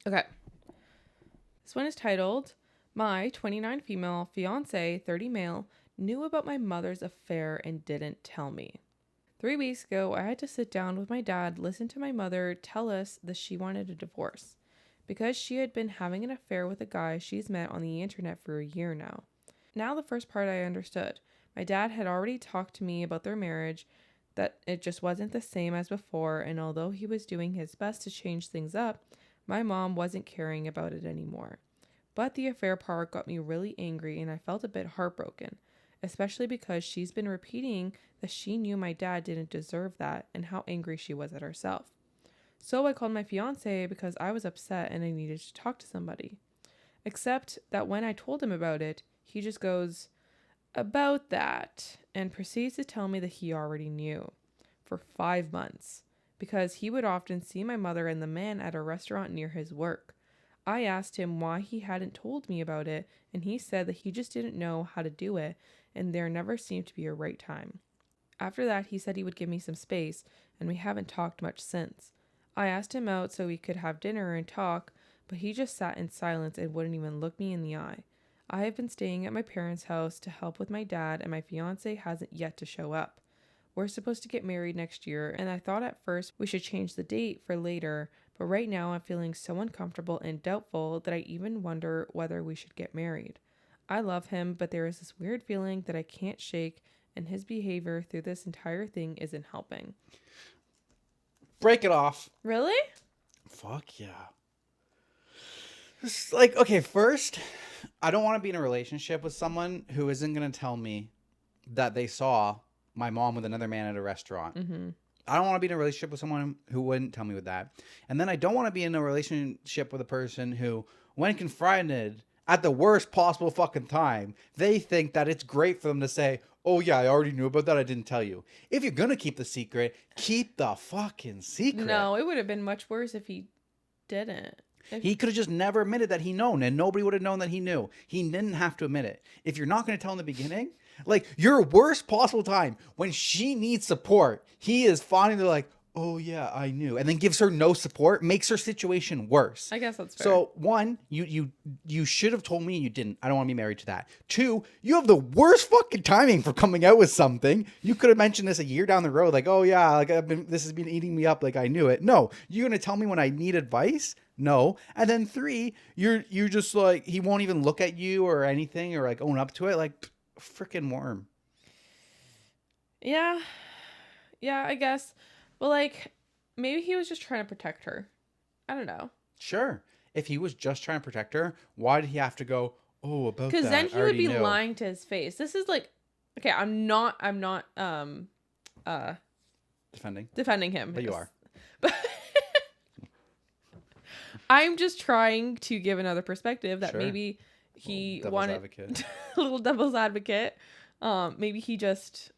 Okay. This one is titled, My 29 female fiance, 30 male, knew about my mother's affair and didn't tell me. 3 weeks ago, I had to sit down with my dad, listen to my mother tell us that she wanted a divorce because she had been having an affair with a guy she's met on the internet for a year now. Now the first part I understood. My dad had already talked to me about their marriage, that it just wasn't the same as before, and although he was doing his best to change things up, my mom wasn't caring about it anymore. But the affair part got me really angry and I felt a bit heartbroken, especially because she's been repeating that she knew my dad didn't deserve that and how angry she was at herself. So I called my fiance because I was upset and I needed to talk to somebody. Except that when I told him about it, he just goes, "About that," and proceeds to tell me that he already knew for 5 months because he would often see my mother and the man at a restaurant near his work. I asked him why he hadn't told me about it, and he said that he just didn't know how to do it, and there never seemed to be a right time. After that, he said he would give me some space, and we haven't talked much since. I asked him out so we could have dinner and talk, but he just sat in silence and wouldn't even look me in the eye. I have been staying at my parents' house to help with my dad, and my fiance hasn't yet to show up. We're supposed to get married next year, and I thought at first we should change the date for later, but right now I'm feeling so uncomfortable and doubtful that I even wonder whether we should get married. I love him, but there is this weird feeling that I can't shake, and his behavior through this entire thing isn't helping. Break it off. Really? Fuck yeah. It's like, okay, first, I don't want to be in a relationship with someone who isn't going to tell me that they saw my mom with another man at a restaurant. Mm-hmm. I don't want to be in a relationship with someone who wouldn't tell me with that. And then I don't want to be in a relationship with a person who, when confronted at the worst possible fucking time, they think that it's great for them to say, "Oh yeah, I already knew about that. I didn't tell you." If you're going to keep the secret, keep the fucking secret. No, it would have been much worse if he didn't. He could have just never admitted that he known, and nobody would have known that he knew. He didn't have to admit it. If you're not going to tell in the beginning, like your worst possible time when she needs support, he is finally like, "Oh yeah, I knew," and then gives her no support, makes her situation worse. I guess that's fair. So one, you should have told me you didn't. I don't want to be married to that. Two, you have the worst fucking timing for coming out with something. You could have mentioned this a year down the road, like, "Oh yeah, like this has been eating me up, like I knew it." No, you're gonna tell me when I need advice. No. And then three, you're just like, he won't even look at you or anything or like own up to it. Like, freaking worm. Yeah, I guess. But like, maybe he was just trying to protect her. I don't know. Sure. If he was just trying to protect her, why did he have to go, "Oh, about that"? Because then he would be knew. lying to his face. This is like, okay, I'm not defending him. But you are. But I'm just trying to give another perspective that Sure. maybe he Devil's wanted advocate. a little devil's advocate. Maybe he just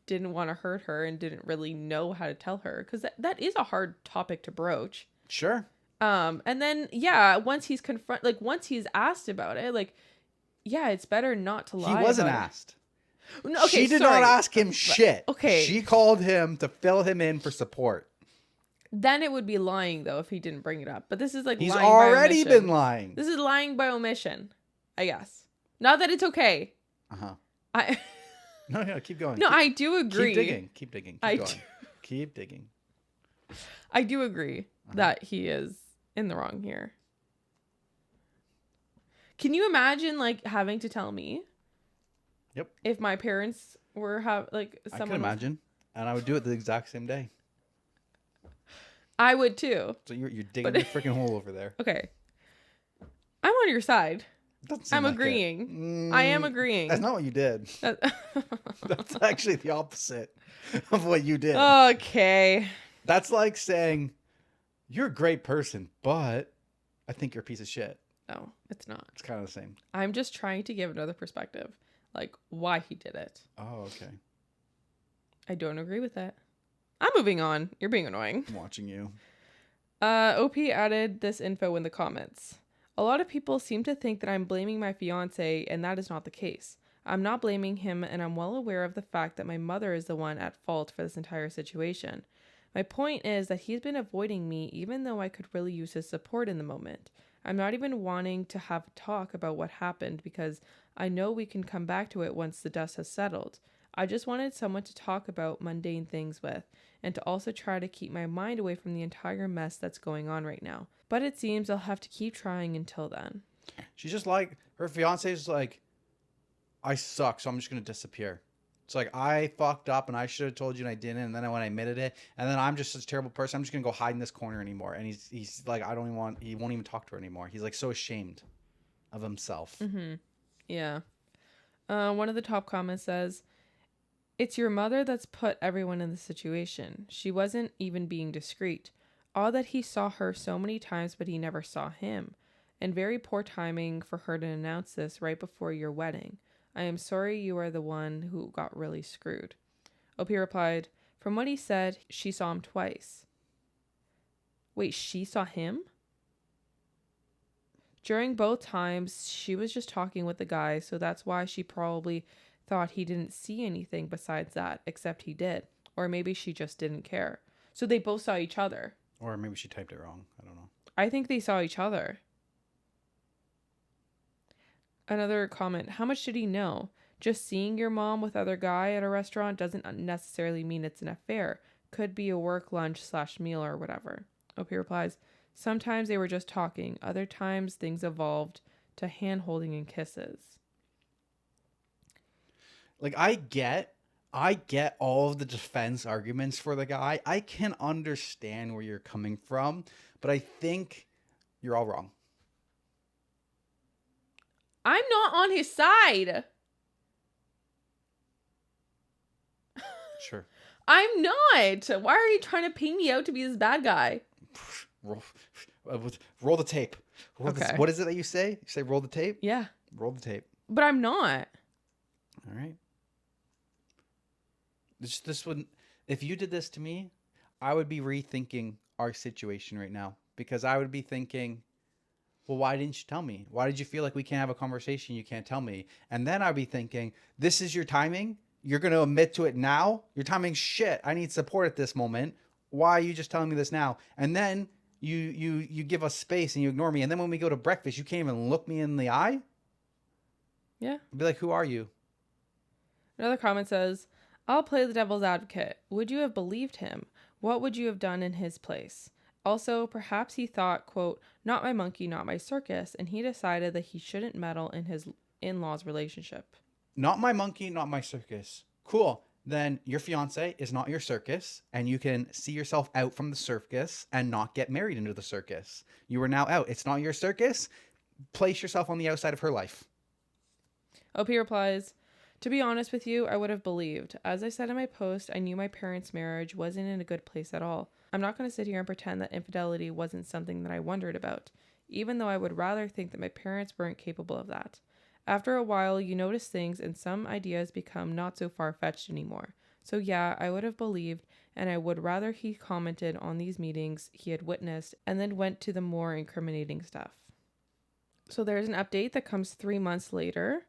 didn't want to hurt her and didn't really know how to tell her, because that is a hard topic to broach. Sure. And then once he's once he's asked about it, like, yeah, it's better not to lie. He wasn't about asked. it. No, okay, she did sorry. not ask him shit. Okay. She called him to fill him in for support. Then it would be lying though if he didn't bring it up. But this is like He's lying already by omission. been lying. This is lying by omission, I guess. Not that it's okay. Uh-huh. No, keep going. I do agree. Keep digging. Keep going. Keep digging. I do agree that he is in the wrong here. Can you imagine like having to tell me? Yep. If my parents were someone. I can imagine, and I would do it the exact same day. I would too. So you're digging a freaking hole over there. Okay. I'm on your side. I'm like agreeing. I am agreeing. That's not what you did. That's actually the opposite of what you did. Okay. That's like saying, "You're a great person, but I think you're a piece of shit." No, it's not. It's kind of the same. I'm just trying to give another perspective, like why he did it. Oh, okay. I don't agree with it. I'm moving on. You're being annoying. I'm watching you. OP added this info in the comments. A lot of people seem to think that I'm blaming my fiance, and that is not the case. I'm not blaming him, and I'm well aware of the fact that my mother is the one at fault for this entire situation. My point is that he's been avoiding me even though I could really use his support in the moment. I'm not even wanting to have a talk about what happened because I know we can come back to it once the dust has settled. I just wanted someone to talk about mundane things with and to also try to keep my mind away from the entire mess that's going on right now. But it seems I'll have to keep trying until then. She's just like, her fiance is like, I suck, so I'm just going to disappear. It's like, I fucked up and I should have told you and I didn't. And then when I admitted it, and then I'm just such a terrible person, I'm just going to go hide in this corner anymore. And he's like, he won't even talk to her anymore. He's like so ashamed of himself. Mm-hmm. Yeah. One of the top comments says, "It's your mother that's put everyone in the situation. She wasn't even being discreet. All that he saw her so many times, but he never saw him. And very poor timing for her to announce this right before your wedding. I am sorry you are the one who got really screwed." OP replied, "From what he said, she saw him twice." Wait, she saw him? During both times, she was just talking with the guy, so that's why she probably thought he didn't see anything besides that, except he did. Or maybe she just didn't care. So they both saw each other. Or maybe she typed it wrong. I don't know. I think they saw each other. Another comment, "How much did he know? Just seeing your mom with other guy at a restaurant doesn't necessarily mean it's an affair. Could be a work lunch/meal or whatever." OP replies, "Sometimes they were just talking. Other times things evolved to hand-holding and kisses." Like, I get all of the defense arguments for the guy. I can understand where you're coming from, but I think you're all wrong. I'm not on his side. Sure. I'm not. Why are you trying to paint me out to be this bad guy? Roll the tape. Okay. What is it that you say? You say roll the tape? Yeah. Roll the tape. But I'm not. All right. This would, if you did this to me, I would be rethinking our situation right now, because I would be thinking, well, why didn't you tell me? Why did you feel like we can't have a conversation? You can't tell me. And then I'd be thinking, this is your timing. You're going to admit to it now. Your timing's shit. I need support at this moment. Why are you just telling me this now? And then you give us space and you ignore me. And then when we go to breakfast, you can't even look me in the eye. Yeah. I'd be like, who are you? Another comment says, "I'll play the devil's advocate. Would you have believed him? What would you have done in his place? Also, perhaps he thought, quote, 'not my monkey, not my circus,' and he decided that he shouldn't meddle in his in-laws' relationship." Not my monkey, not my circus. Cool. Then your fiance is not your circus, and you can see yourself out from the circus and not get married into the circus. You are now out. It's not your circus. Place yourself on the outside of her life. OP replies, "To be honest with you, I would have believed. As I said in my post, I knew my parents' marriage wasn't in a good place at all. I'm not going to sit here and pretend that infidelity wasn't something that I wondered about, even though I would rather think that my parents weren't capable of that. After a while, you notice things and some ideas become not so far-fetched anymore. So yeah, I would have believed, and I would rather he commented on these meetings he had witnessed and then went to the more incriminating stuff." So there's an update that comes 3 months later.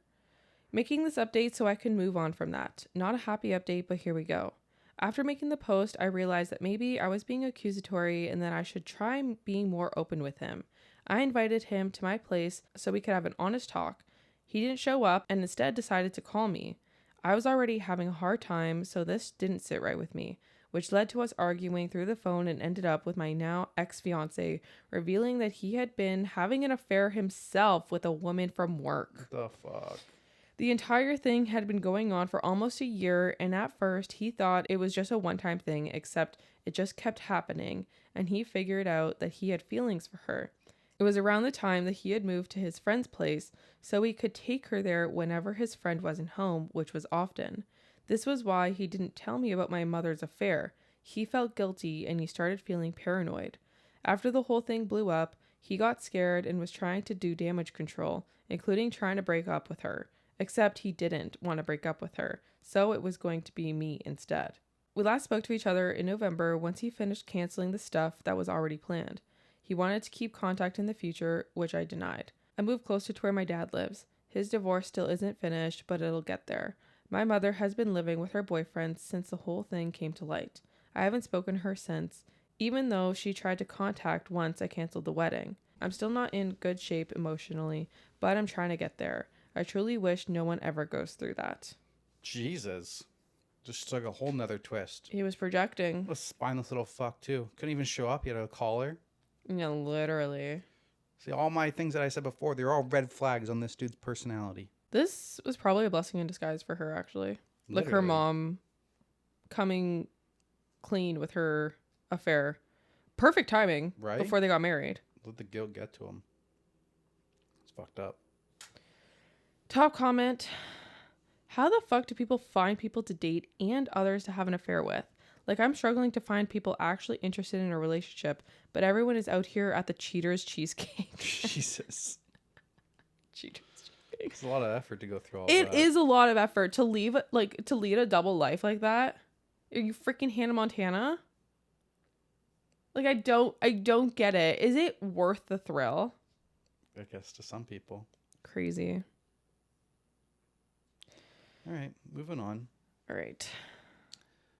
Making this update so I can move on from that. Not a happy update, but here we go. After making the post, I realized that maybe I was being accusatory and that I should try being more open with him. I invited him to my place so we could have an honest talk. He didn't show up and instead decided to call me. I was already having a hard time, so this didn't sit right with me, which led to us arguing through the phone and ended up with my now ex-fiance revealing that he had been having an affair himself with a woman from work. What the fuck? The entire thing had been going on for almost a year, and at first he thought it was just a one-time thing, except it just kept happening, and he figured out that he had feelings for her. It was around the time that he had moved to his friend's place, so he could take her there whenever his friend wasn't home, which was often. This was why he didn't tell me about my mother's affair. He felt guilty, and he started feeling paranoid. After the whole thing blew up, he got scared and was trying to do damage control, including trying to break up with her. Except he didn't want to break up with her, so it was going to be me instead. We last spoke to each other in November once he finished canceling the stuff that was already planned. He wanted to keep contact in the future, which I denied. I moved closer to where my dad lives. His divorce still isn't finished, but it'll get there. My mother has been living with her boyfriend since the whole thing came to light. I haven't spoken to her since, even though she tried to contact once I canceled the wedding. I'm still not in good shape emotionally, but I'm trying to get there. I truly wish no one ever goes through that. Jesus. Just took a whole nother twist. He was projecting. A spineless little fuck, too. Couldn't even show up. You had to call her. Yeah, literally. See, all my things that I said before, they're all red flags on this dude's personality. This was probably a blessing in disguise for her, actually. Literally. Like her mom coming clean with her affair. Perfect timing. Right? Before they got married. Let the guilt get to him. It's fucked up. Top comment. How the fuck do people find people to date and others to have an affair with? Like, I'm struggling to find people actually interested in a relationship, but everyone is out here at the cheater's cheesecake. Jesus. Cheater's cheesecake. It's a lot of effort to go through all It that. is a lot of effort to lead a double life like that. Are you freaking Hannah Montana? Like, I don't get it. Is it worth the thrill? I guess to some people. Crazy. All right, moving on. All right.